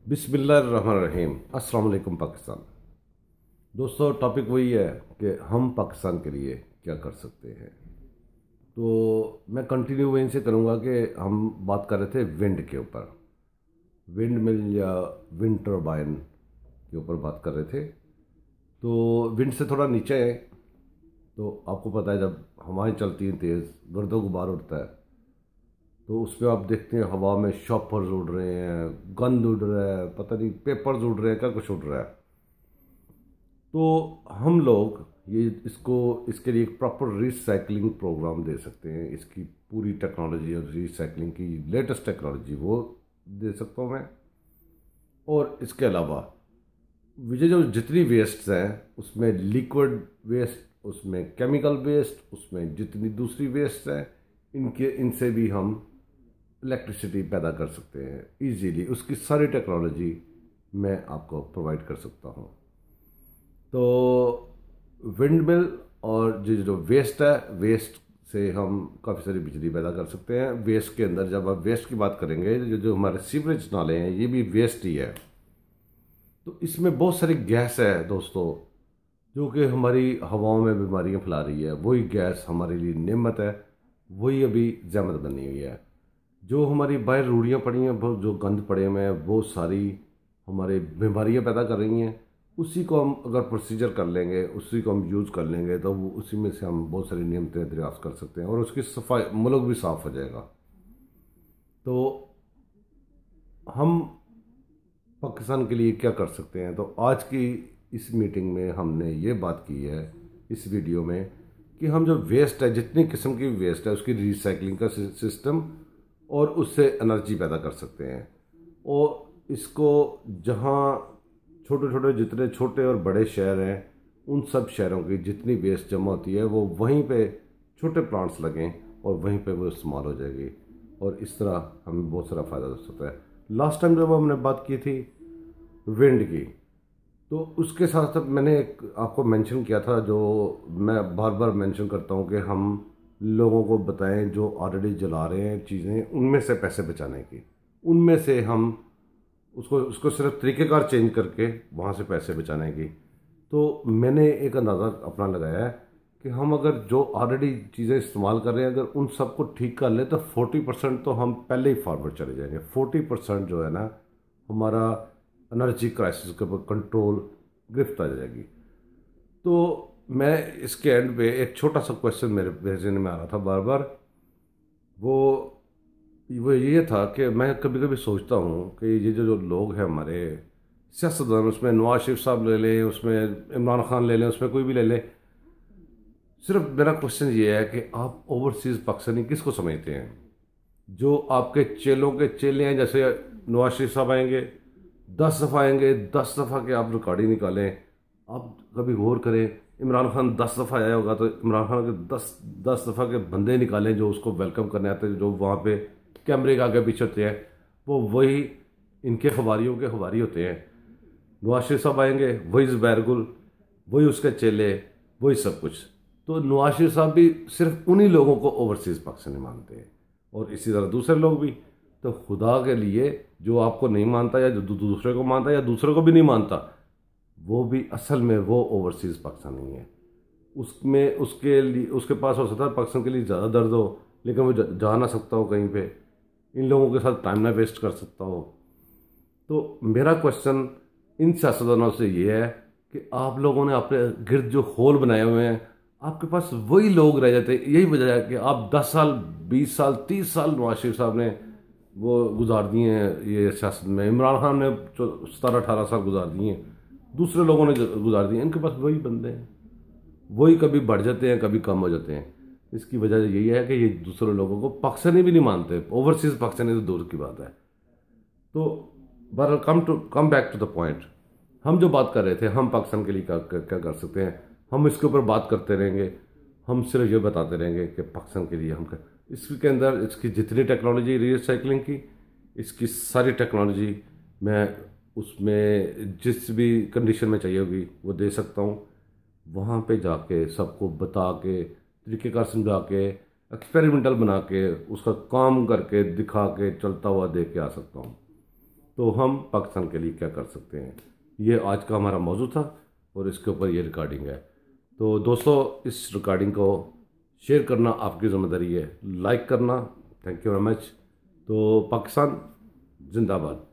बिस्मिल्लाहिर्रहमानिर्रहीम। अस्सलाम वालेकुम पाकिस्तान। दोस्तों, टॉपिक वही है कि हम पाकिस्तान के लिए क्या कर सकते हैं। तो मैं कंटिन्यू वहीं से करूँगा कि हम बात कर रहे थे विंड के ऊपर, विंड मिल या विंड टर्बाइन के ऊपर बात कर रहे थे। तो विंड से थोड़ा नीचे है, तो आपको पता है जब हवाएं चलती हैं तेज़, गर्दो गुबार उड़ता है, तो उसमें आप देखते हैं हवा में शॉपर्स उड़ रहे हैं, गंद उड़ रहा है, पता नहीं पेपर्स उड़ रहे हैं, क्या कुछ उड़ रहा है। तो हम लोग ये इसको इसके लिए एक प्रॉपर रिसाइकलिंग प्रोग्राम दे सकते हैं। इसकी पूरी टेक्नोलॉजी और रिसाइकलिंग की लेटेस्ट टेक्नोलॉजी वो दे सकता हूँ मैं। और इसके अलावा मुझे जो जितनी वेस्ट हैं उसमें लिक्विड वेस्ट, उसमें केमिकल वेस्ट, उसमें जितनी दूसरी वेस्ट है, इनसे भी हम इलेक्ट्रिसिटी पैदा कर सकते हैं इजीली। उसकी सारी टेक्नोलॉजी मैं आपको प्रोवाइड कर सकता हूँ। तो विंड मिल और जो वेस्ट है, वेस्ट से हम काफ़ी सारी बिजली पैदा कर सकते हैं। वेस्ट के अंदर जब आप वेस्ट की बात करेंगे, जो हमारे सीवरेज नाले हैं ये भी वेस्ट ही है। तो इसमें बहुत सारी गैस है दोस्तों, जो कि हमारी हवाओं में बीमारियां फैला रही है। वही गैस हमारे लिए नेमत है, वही अभी जहमत बनी हुई है। जो हमारी बाहर रूढ़ियाँ पड़ी हैं, बहुत जो गंद पड़े हुए हैं, वो सारी हमारे बीमारियां पैदा कर रही हैं। उसी को हम अगर प्रोसीजर कर लेंगे, उसी को हम यूज़ कर लेंगे, तो वो उसी में से हम बहुत सारी नियमतें दरियाफ्त कर सकते हैं और उसकी सफाई, मुल्क भी साफ़ हो जाएगा। तो हम पाकिस्तान के लिए क्या कर सकते हैं। तो आज की इस मीटिंग में हमने ये बात की है इस वीडियो में कि हम जो वेस्ट है, जितनी किस्म की वेस्ट है, उसकी रिसाइकलिंग का सिस्टम और उससे एनर्जी पैदा कर सकते हैं। और इसको जहाँ छोटे छोटे, जितने छोटे और बड़े शहर हैं, उन सब शहरों की जितनी वेस्ट जमा होती है वो वहीं पे छोटे प्लांट्स लगें और वहीं पे वो इस्तेमाल हो जाएगी। और इस तरह हमें बहुत सारा फ़ायदा हो सकता है। लास्ट टाइम जब हमने बात की थी विंड की, तो उसके साथ साथ मैंने एक आपको मेंशन किया था, जो मैं बार बार मेंशन करता हूँ कि हम लोगों को बताएं जो ऑलरेडी जला रहे हैं चीज़ें, उनमें से पैसे बचाने की, उनमें से हम उसको सिर्फ तरीक़ेकार चेंज करके वहाँ से पैसे बचाने की। तो मैंने एक अंदाज़ा अपना लगाया है कि हम अगर जो ऑलरेडी चीज़ें इस्तेमाल कर रहे हैं, अगर उन सबको ठीक कर ले तो 40% तो हम पहले ही फॉरवर्ड चले जाएंगे। 40% जो है ना, हमारा एनर्जी क्राइसिस के ऊपर कंट्रोल, गिरफ्त आ जाएगी। तो मैं इसके एंड पे एक छोटा सा क्वेश्चन मेरे जहन में आ रहा था बार बार, वो ये था कि मैं कभी कभी सोचता हूँ कि ये जो लोग हैं हमारे सियासतदान, उसमें नवाज शरीफ साहब ले लें, उसमें इमरान खान ले लें, उसमें कोई भी ले लें, सिर्फ मेरा क्वेश्चन ये है कि आप ओवरसीज़ पाकिस्तानी किसको समझते हैं। जो आपके चेलों के चेले हैं, जैसे नवाज शरीफ साहब आएंगे 10 दफ़ा आएंगे, 10 दफ़ा के आप रिकॉर्डिंग निकालें। आप कभी गौर करें, इमरान खान 10 दफ़ा आया होगा तो इमरान खान के 10 दफ़ा के बंदे निकालें जो उसको वेलकम करने आते हैं, जो वहाँ पे कैमरे के आगे पीछे होते हैं, वो वही इनके खबारियों के खबारी होते हैं। नवाज शरीफ साहब आएंगे, वही ज़ुबैर गुल, वही उसके चेले, वही सब कुछ। तो नवाज शरीफ साहब भी सिर्फ उन्हीं लोगों को ओवरसीज़ पाकिस्तानी मानते हैं, और इसी तरह दूसरे लोग भी। तो खुदा के लिए, जो आपको नहीं मानता या जो दूसरे को मानता या दूसरे को भी नहीं मानता, वो भी असल में वो ओवरसीज़ पाकिस्तानी है। उसमें उसके लिए, उसके पास हो सकता है पाकिस्तान के लिए ज़्यादा दर्द हो, लेकिन वो जा ना सकता हो कहीं पे, इन लोगों के साथ टाइम ना वेस्ट कर सकता हो। तो मेरा क्वेश्चन इन सियासतदानों से ये है कि आप लोगों ने अपने गिर्द जो होल बनाए हुए हैं, आपके पास वही लोग रह जाते हैं। यही वजह है कि आप 10 साल, 20 साल, 30 साल नवाज शरीफ साहब ने वो गुजार दिए हैं ये सियासत में, इमरान खान ने 17-18 साल गुजार दिए हैं, दूसरे लोगों ने गुजार दिए। इनके पास वही बंदे हैं, वही कभी बढ़ जाते हैं, कभी कम हो जाते हैं। इसकी वजह यही है कि ये दूसरे लोगों को पाकिस्तानी भी नहीं मानते, ओवरसीज़ पाकिस्तानी तो दूर की बात है। तो but come back to the point, हम जो बात कर रहे थे, हम पाकिस्तान के लिए क्या क्या कर सकते हैं। हम इसके ऊपर बात करते रहेंगे, हम सिर्फ ये बताते रहेंगे कि पाकिस्तान के लिए हम इसके अंदर इसकी जितनी टेक्नोलॉजी रिसाइकलिंग की, इसकी सारी टेक्नोलॉजी मैं उसमें जिस भी कंडीशन में चाहिए होगी वो दे सकता हूँ। वहाँ पे जाके सबको बता के, तरीक़ेकार समझा के, एक्सपेरिमेंटल बना के, उसका काम करके दिखा के, चलता हुआ देख के आ सकता हूँ। तो हम पाकिस्तान के लिए क्या कर सकते हैं, ये आज का हमारा मौजू था और इसके ऊपर ये रिकॉर्डिंग है। तो दोस्तों, इस रिकॉर्डिंग को शेयर करना आपकी ज़िम्मेदारी है, लाइक करना। Thank you very much. तो पाकिस्तान जिंदाबाद।